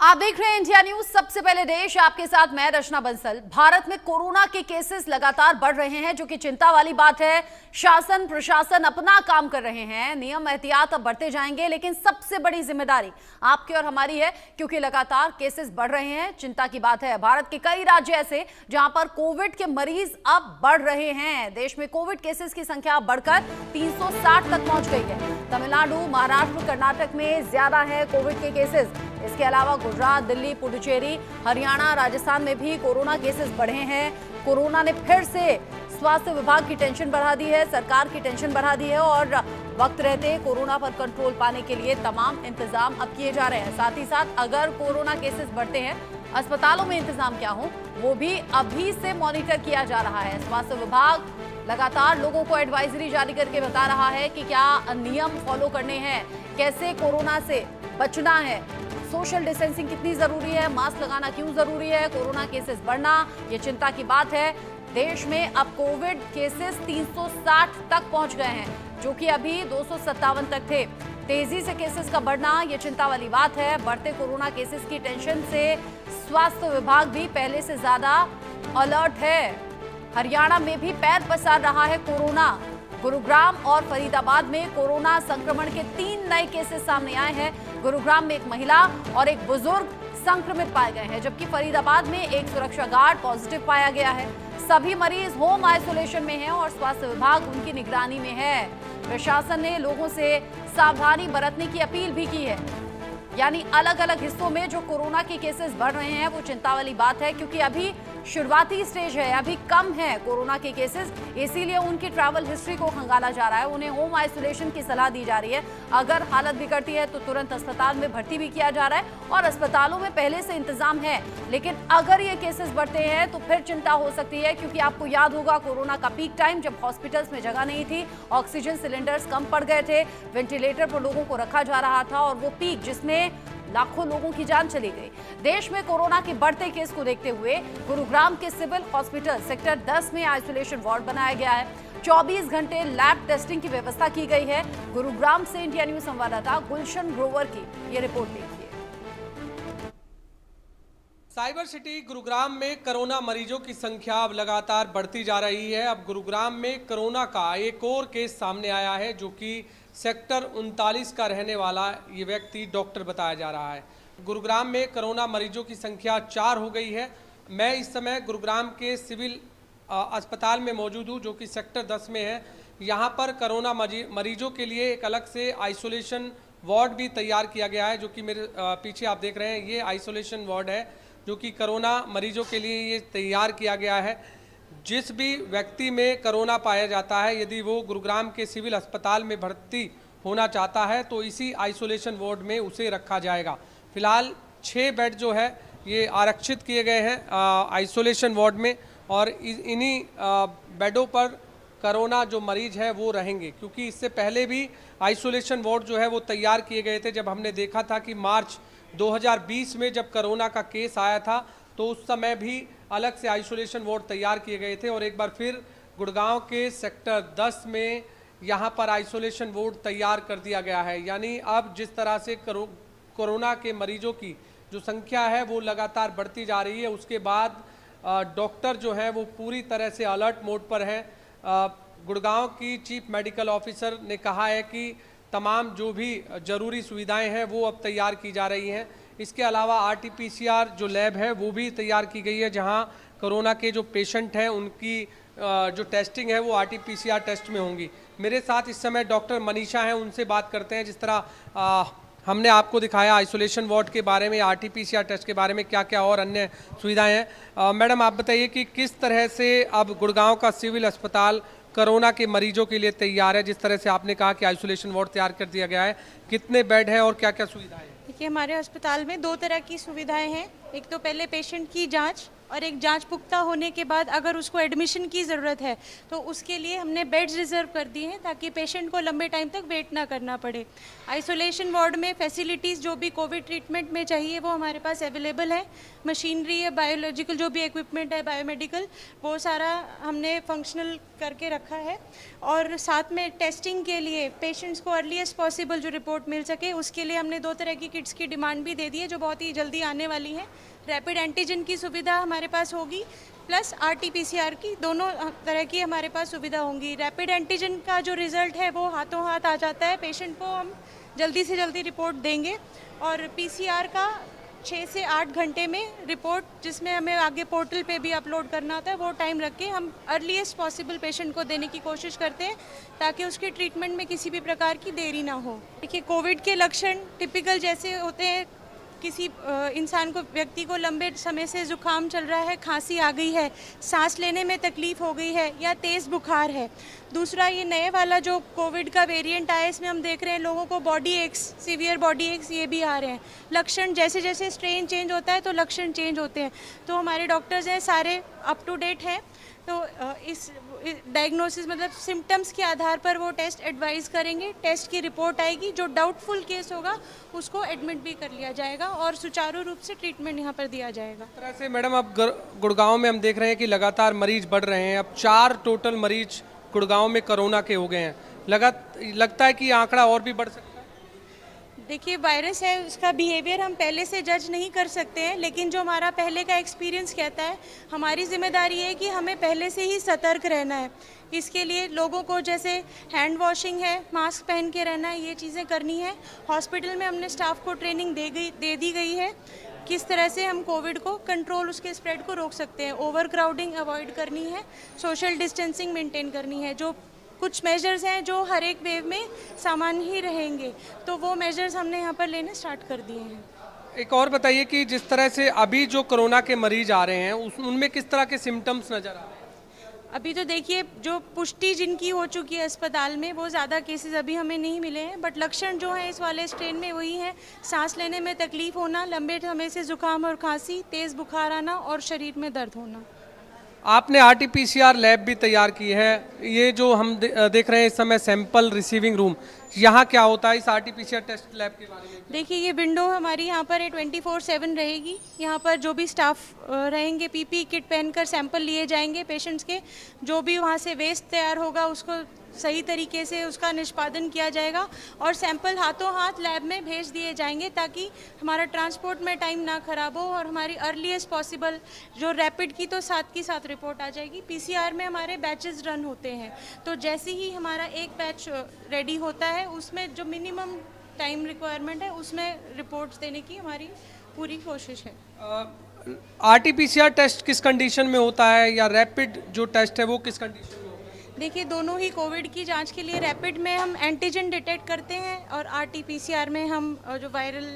आप देख रहे हैं इंडिया न्यूज। सबसे पहले देश, आपके साथ मैं रचना बंसल। भारत में कोरोना के केसेस लगातार बढ़ रहे हैं, जो कि चिंता वाली बात है। शासन प्रशासन अपना काम कर रहे हैं, नियम एहतियात अब बढ़ते जाएंगे, लेकिन सबसे बड़ी जिम्मेदारी आपकी और हमारी है, क्योंकि लगातार केसेस बढ़ रहे हैं। चिंता की बात है, भारत के कई राज्य ऐसे जहां पर कोविड के मरीज अब बढ़ रहे हैं। देश में कोविड केसेस की संख्या बढ़कर 360 तक पहुंच गई है। तमिलनाडु, महाराष्ट्र, कर्नाटक में ज्यादा है कोविड के केसेस। इसके अलावा गुजरात, दिल्ली, पुडुचेरी, हरियाणा, राजस्थान में भी कोरोना केसेस बढ़े हैं। कोरोना ने फिर से स्वास्थ्य विभाग की टेंशन बढ़ा दी है, सरकार की टेंशन बढ़ा दी है, और वक्त रहते कोरोना पर कंट्रोल पाने के लिए तमाम इंतजाम अब किए जा रहे हैं। साथ ही साथ अगर कोरोना केसेस बढ़ते हैं, अस्पतालों में इंतजाम क्या हो, वो भी अभी से मॉनिटर किया जा रहा है। स्वास्थ्य विभाग लगातार लोगों को एडवाइजरी जारी करके बता रहा है कि क्या नियम फॉलो करने हैं, कैसे कोरोना से बचना है, सोशल डिस्टेंसिंग कितनी जरूरी है, मास्क लगाना क्यों जरूरी है, कोरोना केसेस बढ़ना ये चिंता की बात है। देश में अब कोविड केसेस 360 तक पहुंच गए हैं, जो कि अभी 257 तक थे। तेजी से केसेस का बढ़ना ये चिंता वाली बात है। बढ़ते कोरोना केसेस की टेंशन से स्वास्थ्य विभाग भी पहले से ज्यादा अलर्ट है। हरियाणा में भी पैर पसार रहा है कोरोना। गुरुग्राम और फरीदाबाद में कोरोना संक्रमण के 3 नए केसेस सामने आए हैं। गुरुग्राम में एक महिला और एक बुजुर्ग संक्रमित पाए गए हैं, जबकि फरीदाबाद में एक सुरक्षा गार्ड पॉजिटिव पाया गया है। सभी मरीज होम आइसोलेशन में हैं और स्वास्थ्य विभाग उनकी निगरानी में है। प्रशासन ने लोगों से सावधानी बरतने की अपील भी की है। यानी अलग अलग हिस्सों में जो कोरोना के केसेस बढ़ रहे हैं वो चिंता वाली बात है, क्योंकि अभी शुरुआती स्टेज है, अभी कम है कोरोना के केसेस, इसीलिए उनकी ट्रैवल हिस्ट्री को खंगाला जा रहा है। उन्हें होम आइसोलेशन की सलाह दी जा रही है। अगर हालत बिगड़ती है तो तुरंत अस्पताल में भर्ती भी किया जा रहा है, और अस्पतालों में पहले से इंतजाम है। लेकिन अगर ये केसेस बढ़ते हैं तो फिर चिंता हो सकती है, क्योंकि आपको याद होगा कोरोना का पीक टाइम जब हॉस्पिटल्स में जगह नहीं थी, ऑक्सीजन सिलेंडर्स कम पड़ गए थे, वेंटिलेटर पर लोगों को रखा जा रहा था, और वो पीक जिसमें लाखों लोगों की जान चली गई। देश में कोरोना के बढ़ते केस को देखते हुए गुरुग्राम के सिविल हॉस्पिटल सेक्टर 10 में आइसोलेशन वार्ड बनाया गया है। 24 घंटे लैब टेस्टिंग की व्यवस्था की गई है। गुरुग्राम से इंडिया न्यूज संवाददाता गुलशन ग्रोवर की ये रिपोर्ट देखिए। साइबर सिटी गुरुग्राम में कोरोना मरीजों की संख्या अब लगातार बढ़ती जा रही है। अब गुरुग्राम में कोरोना का एक और केस सामने आया है, जो कि सेक्टर 39 का रहने वाला ये व्यक्ति डॉक्टर बताया जा रहा है। गुरुग्राम में कोरोना मरीजों की संख्या 4 हो गई है। मैं इस समय गुरुग्राम के सिविल अस्पताल में मौजूद हूँ, जो कि सेक्टर 10 में है। यहाँ पर कोरोना मरीजों के लिए एक अलग से आइसोलेशन वार्ड भी तैयार किया गया है, जो कि मेरे पीछे आप देख रहे हैं, ये आइसोलेशन वार्ड है, जो कि कोरोना मरीजों के लिए ये तैयार किया गया है। जिस भी व्यक्ति में कोरोना पाया जाता है, यदि वो गुरुग्राम के सिविल अस्पताल में भर्ती होना चाहता है तो इसी आइसोलेशन वार्ड में उसे रखा जाएगा। फिलहाल 6 बेड जो है ये आरक्षित किए गए हैं आइसोलेशन वार्ड में, और इन्हीं बेडों पर कोरोना जो मरीज है वो रहेंगे, क्योंकि इससे पहले भी आइसोलेशन वार्ड जो है वो तैयार किए गए थे। जब हमने देखा था कि मार्च 2020 में जब कोरोना का केस आया था, तो उस समय भी अलग से आइसोलेशन वार्ड तैयार किए गए थे, और एक बार फिर गुड़गांव के सेक्टर 10 में यहाँ पर आइसोलेशन वार्ड तैयार कर दिया गया है। यानी अब जिस तरह से कोरोना के मरीजों की जो संख्या है वो लगातार बढ़ती जा रही है, उसके बाद डॉक्टर जो है वो पूरी तरह से अलर्ट मोड पर हैं। गुड़गांव की चीफ मेडिकल ऑफिसर ने कहा है कि तमाम जो भी जरूरी सुविधाएं हैं वो अब तैयार की जा रही हैं। इसके अलावा RT-PCR जो लैब है वो भी तैयार की गई है, जहां कोरोना के जो पेशेंट हैं उनकी जो टेस्टिंग है वो RT-PCR टेस्ट में होंगी। मेरे साथ इस समय डॉक्टर मनीषा हैं, उनसे बात करते हैं। जिस तरह हमने आपको दिखाया आइसोलेशन वार्ड के बारे में, RT-PCR टेस्ट के बारे में, क्या क्या और अन्य सुविधाएँ हैं। मैडम, आप बताइए कि किस तरह से अब गुड़गांव का सिविल अस्पताल कोरोना के मरीजों के लिए तैयार है। जिस तरह से आपने कहा कि आइसोलेशन वार्ड तैयार कर दिया गया है, कितने बेड हैं और क्या क्या सुविधाएं हैं? देखिए, हमारे अस्पताल में 2 तरह की सुविधाएं हैं। एक तो पहले पेशेंट की जांच, और एक जांच पुख्ता होने के बाद अगर उसको एडमिशन की ज़रूरत है तो उसके लिए हमने बेड्स रिजर्व कर दिए हैं, ताकि पेशेंट को लंबे टाइम तक वेट ना करना पड़े। आइसोलेशन वार्ड में फैसिलिटीज़ जो भी कोविड ट्रीटमेंट में चाहिए वो हमारे पास अवेलेबल है। मशीनरी है, बायोलॉजिकल जो भी इक्विपमेंट है, बायोमेडिकल, वो सारा हमने फंक्शनल करके रखा है और साथ में टेस्टिंग के लिए पेशेंट्स को अर्लीस्ट पॉसिबल जो रिपोर्ट मिल सके उसके लिए हमने 2 तरह की किट्स की डिमांड भी दे दी है जो बहुत ही जल्दी आने वाली है। रैपिड एंटीजन की सुविधा हमारे पास होगी प्लस RT-PCR की, दोनों तरह की हमारे पास सुविधा होंगी। रैपिड एंटीजन का जो रिज़ल्ट है वो हाथों हाथ आ जाता है, पेशेंट को हम जल्दी से जल्दी रिपोर्ट देंगे और PCR का 6 से 8 घंटे में रिपोर्ट, जिसमें हमें आगे पोर्टल पे भी अपलोड करना होता है, वो टाइम रख के हम अर्लीस्ट पॉसिबल पेशेंट को देने की कोशिश करते हैं ताकि उसके ट्रीटमेंट में किसी भी प्रकार की देरी ना हो। देखिए, कोविड के लक्षण टिपिकल जैसे होते हैं, किसी इंसान को, व्यक्ति को लंबे समय से जुकाम चल रहा है, खांसी आ गई है, सांस लेने में तकलीफ हो गई है या तेज़ बुखार है। दूसरा, ये नए वाला जो कोविड का वेरिएंट आया, इसमें हम देख रहे हैं लोगों को body aches, severe body aches ये भी आ रहे हैं। लक्षण जैसे जैसे स्ट्रेन चेंज होता है तो लक्षण चेंज होते हैं। तो हमारे डॉक्टर्स हैं सारे अप टू डेट हैं, तो इस डायग्नोसिस मतलब सिम्टम्स के आधार पर वो टेस्ट एडवाइस करेंगे, टेस्ट की रिपोर्ट आएगी, जो डाउटफुल केस होगा उसको एडमिट भी कर लिया जाएगा और सुचारू रूप से ट्रीटमेंट यहाँ पर दिया जाएगा। इस तरह से मैडम, अब गुड़गांव में हम देख रहे हैं कि लगातार मरीज बढ़ रहे हैं। अब 4 टोटल मरीज गुड़गांव में कोरोना के हो गए हैं। लगता है कि ये आंकड़ा और भी बढ़ सकता है। देखिए, वायरस है, उसका बिहेवियर हम पहले से जज नहीं कर सकते हैं, लेकिन जो हमारा पहले का एक्सपीरियंस कहता है, हमारी जिम्मेदारी है कि हमें पहले से ही सतर्क रहना है। इसके लिए लोगों को जैसे हैंड वॉशिंग है, मास्क पहन के रहना है, ये चीज़ें करनी है। हॉस्पिटल में हमने स्टाफ को ट्रेनिंग दे दी गई है किस तरह से हम कोविड को कंट्रोल, उसके स्प्रेड को रोक सकते हैं। ओवर क्राउडिंग अवॉइड करनी है, सोशल डिस्टेंसिंग मेंटेन करनी है। जो कुछ मेजर्स हैं जो हर एक वेव में सामान्य ही रहेंगे, तो वो मेजर्स हमने यहाँ पर लेने स्टार्ट कर दिए हैं। एक और बताइए कि जिस तरह से अभी जो कोरोना के मरीज आ रहे हैं उनमें किस तरह के सिम्टम्स नजर आ रहे हैं? अभी तो देखिए, जो पुष्टि जिनकी हो चुकी है अस्पताल में, वो ज़्यादा केसेस अभी हमें नहीं मिले हैं, बट लक्षण जो है इस वाले स्ट्रेन में वही है। सांस लेने में तकलीफ होना, लंबे समय से जुकाम और खांसी, तेज़ बुखार आना और शरीर में दर्द होना। आपने RT-PCR लैब भी तैयार की है। ये जो हम देख रहे हैं इस समय सैंपल रिसीविंग रूम, यहाँ क्या होता है इस RT-PCR टेस्ट लैब के बारे में? देखिए, ये विंडो हमारी यहाँ पर 24/7 रहेगी। यहाँ पर जो भी स्टाफ रहेंगे, PPE किट पहनकर सैंपल लिए जाएंगे पेशेंट्स के। जो भी वहाँ से वेस्ट तैयार होगा उसको सही तरीके से उसका निष्पादन किया जाएगा और सैंपल हाथों हाथ लैब में भेज दिए जाएंगे ताकि हमारा ट्रांसपोर्ट में टाइम ना खराब हो और हमारी अर्लीस्ट पॉसिबल जो रैपिड की तो साथ की साथ रिपोर्ट आ जाएगी। PCR में हमारे बैचेस रन होते हैं, तो जैसे ही हमारा एक बैच रेडी होता है उसमें जो मिनिमम टाइम रिक्वायरमेंट है उसमें रिपोर्ट्स देने की हमारी पूरी कोशिश है। RT-PCR टेस्ट किस कंडीशन में होता है या रैपिड जो टेस्ट है वो किस कंडीशन में? देखिए, दोनों ही कोविड की जांच के लिए रैपिड में हम एंटीजन डिटेक्ट करते हैं और RT-PCR में हम जो वायरल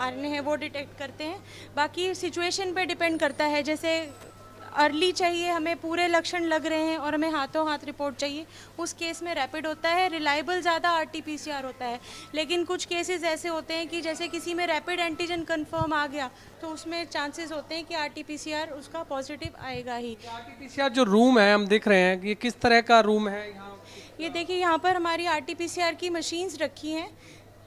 RNA है वो डिटेक्ट करते हैं। बाकी सिचुएशन पे डिपेंड करता है, जैसे अर्ली चाहिए, हमें पूरे लक्षण लग रहे हैं और हमें हाथों हाथ रिपोर्ट चाहिए, उस केस में रैपिड होता है। रिलायबल ज़्यादा RT-PCR होता है, लेकिन कुछ केसेस ऐसे होते हैं कि जैसे किसी में रैपिड एंटीजन कंफर्म आ गया तो उसमें चांसेस होते हैं कि RT-PCR उसका पॉजिटिव आएगा ही। RT-PCR जो रूम है हम देख रहे हैं कि ये किस तरह का रूम है यहाँ? ये देखिए, यहाँ पर हमारी RT-PCR की मशीन्स रखी हैं।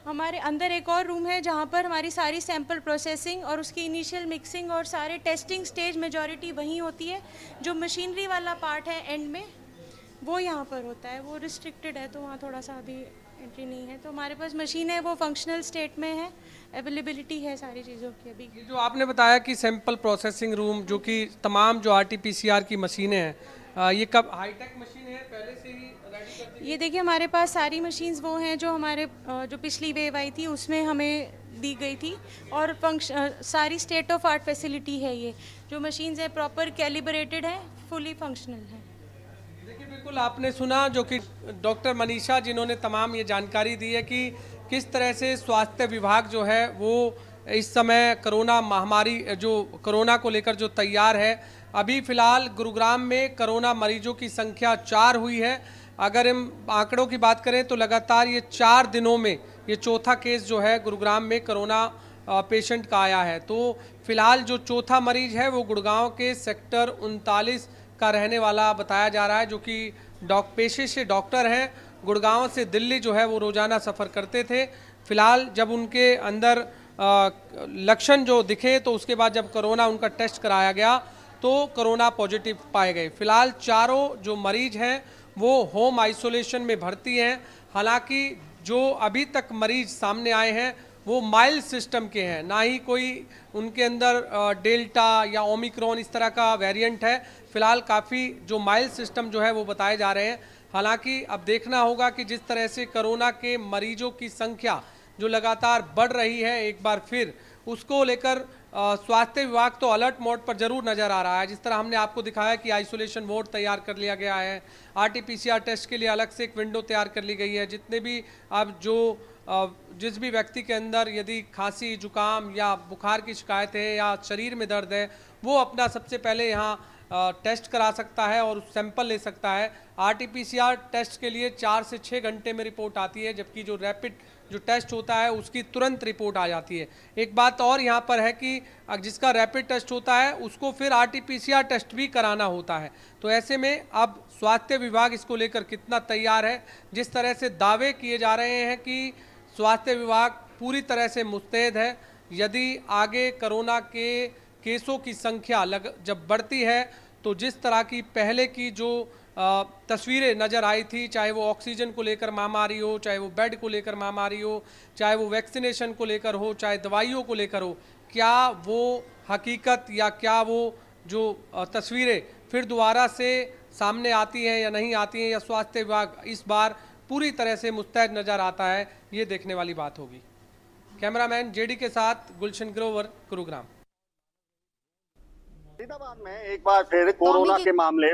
हमारे अंदर एक और रूम है जहाँ पर हमारी सारी सैंपल प्रोसेसिंग और उसकी इनिशियल मिक्सिंग और सारे टेस्टिंग स्टेज मेजॉरिटी वहीं होती है। जो मशीनरी वाला पार्ट है एंड में, वो यहाँ पर होता है, वो रिस्ट्रिक्टेड है, तो वहाँ थोड़ा सा अभी एंट्री नहीं है। तो हमारे पास मशीन है, वो फंक्शनल स्टेट में है, अवेलेबिलिटी है सारी चीज़ों की अभी। ये जो आपने बताया कि सैंपल प्रोसेसिंग रूम, जो कि तमाम जो RT-PCR की मशीनें हैं, ये कब हाईटेक मशीन है, पहले से ही रेडी कर दी? ये देखिए, हमारे पास सारी मशीन्स वो हैं जो हमारे जो पिछली वेव आई थी उसमें हमें दी गई थी और सारी स्टेट ऑफ आर्ट फैसिलिटी है। ये जो मशीन्स है प्रॉपर कैलिब्रेटेड है, फुली फंक्शनल है। देखिए, बिल्कुल आपने सुना जो कि डॉक्टर मनीषा जिन्होंने तमाम ये जानकारी दी है कि किस तरह से स्वास्थ्य विभाग जो है वो इस समय कोरोना महामारी, जो कोरोना को लेकर जो तैयार है। अभी फिलहाल गुरुग्राम में कोरोना मरीजों की संख्या 4 हुई है। अगर हम आंकड़ों की बात करें तो लगातार ये 4 दिनों में ये चौथा केस जो है गुरुग्राम में कोरोना पेशेंट का आया है। तो फिलहाल जो चौथा मरीज है वो गुड़गांव के सेक्टर 39 का रहने वाला बताया जा रहा है, जो कि पेशे से डॉक्टर हैं। गुड़गांव से दिल्ली जो है वो रोज़ाना सफ़र करते थे। फिलहाल जब उनके अंदर लक्षण जो दिखे तो उसके बाद जब कोरोना उनका टेस्ट कराया गया तो कोरोना पॉजिटिव पाए गए। फिलहाल चारों जो मरीज हैं वो होम आइसोलेशन में भर्ती हैं। हालांकि जो अभी तक मरीज सामने आए हैं वो माइल्ड सिस्टम के हैं, ना ही कोई उनके अंदर डेल्टा या ओमिक्रॉन इस तरह का वेरिएंट है। फिलहाल काफ़ी जो माइल्ड सिस्टम जो है वो बताए जा रहे हैं। हालांकि अब देखना होगा कि जिस तरह से कोरोना के मरीजों की संख्या जो लगातार बढ़ रही है एक बार फिर, उसको लेकर स्वास्थ्य विभाग तो अलर्ट मोड पर जरूर नजर आ रहा है। जिस तरह हमने आपको दिखाया कि आइसोलेशन वार्ड तैयार कर लिया गया है, आरटीपीसीआर टेस्ट के लिए अलग से एक विंडो तैयार कर ली गई है। जितने भी अब जो जिस भी व्यक्ति के अंदर यदि खांसी, जुकाम या बुखार की शिकायत है या शरीर में दर्द है, वो अपना सबसे पहले यहाँ टेस्ट करा सकता है और सैंपल ले सकता है। आरटीपीसीआर टेस्ट के लिए 4 से 6 घंटे में रिपोर्ट आती है, जबकि जो रैपिड जो टेस्ट होता है उसकी तुरंत रिपोर्ट आ जाती है। एक बात और यहाँ पर है कि जिसका रैपिड टेस्ट होता है उसको फिर आरटीपीसीआर टेस्ट भी कराना होता है। तो ऐसे में अब स्वास्थ्य विभाग इसको लेकर कितना तैयार है, जिस तरह से दावे किए जा रहे हैं कि स्वास्थ्य विभाग पूरी तरह से मुस्तैद है। यदि आगे कोरोना के केसों की संख्या जब बढ़ती है तो जिस तरह की पहले की जो तस्वीरें नज़र आई थी, चाहे वो ऑक्सीजन को लेकर महामारी हो, चाहे वो बेड को लेकर महामारी हो, चाहे वो वैक्सीनेशन को लेकर हो, चाहे दवाइयों को लेकर हो, क्या वो हकीकत या क्या वो जो तस्वीरें फिर दोबारा से सामने आती हैं या नहीं आती हैं, या स्वास्थ्य विभाग इस बार पूरी तरह से मुस्तैद नज़र आता है, ये देखने वाली बात होगी। कैमरामैन जेडी के साथ गुलशन ग्रोवर, गुरुग्राम। फरीदाबाद में एक बार फिर कोरोना के मामले